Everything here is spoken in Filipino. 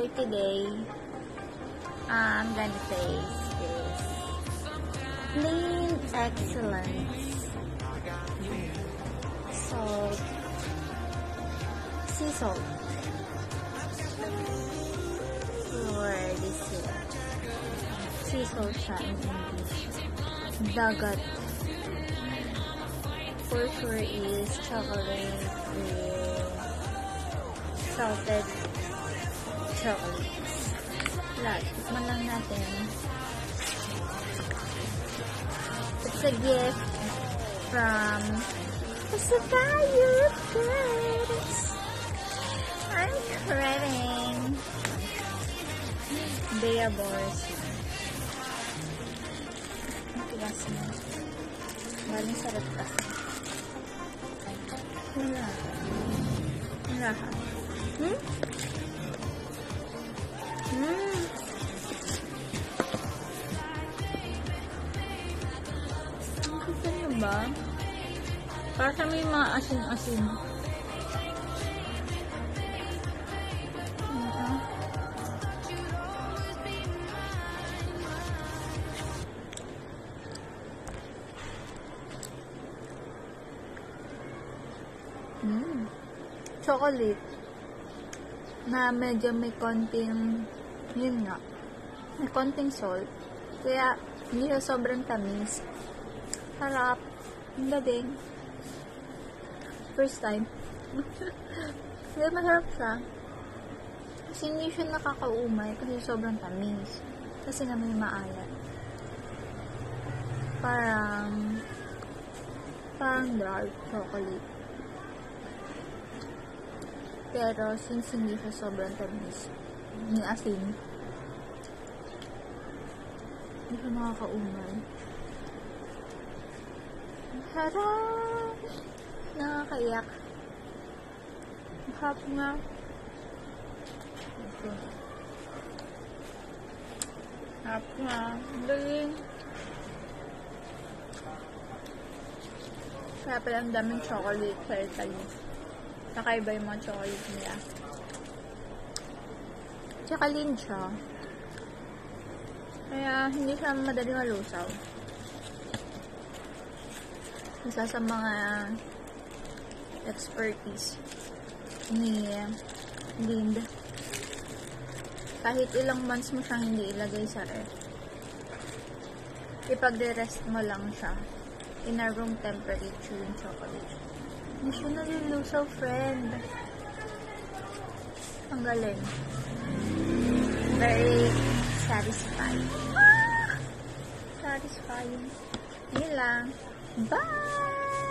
for today, I'm gonna taste this Plain Excellence salt, sea salt for this year. Sea salt siya in English. Dagat for sure is chocolate with salted chocolates. Lahat. Tikman lang natin. It's a gift from Pasakayo Friends. I'm craving Bea Borsi. Ang tigas mo. Maling sarap kasi. Wala. Wala ka. Nakita niyo ba? Para sa may mga asin-asin. Chocolate na medyo may konting, yun nga, may konting salt, kaya hindi siya sobrang tamis. Harap, ang dating first time. Kaya masarap siya kasi hindi siya nakakaumay kasi sobrang tamis, kasi nga may maalat, parang dark chocolate. Pero, since hindi siya sobrang tamis, may asin, hindi siya nakakaumay. Harap! Nakakaiyak. Harap nga. Harap nga. Galing. Kaya pala ang daming chocolate sa Italy. Nakaiba yung mga chocolate nila. Tsaka lean siya. Kaya hindi siya madali malusaw. Isa sa mga expertise ni Lind. Kahit ilang months mo siyang hindi ilagay sa ref, ipagre-rest mo lang siya in a room temperature yung chocolate. Hindi siya nalulusaw, friend. Ang galing. Very satisfying. Satisfying. Yun lang. Bye!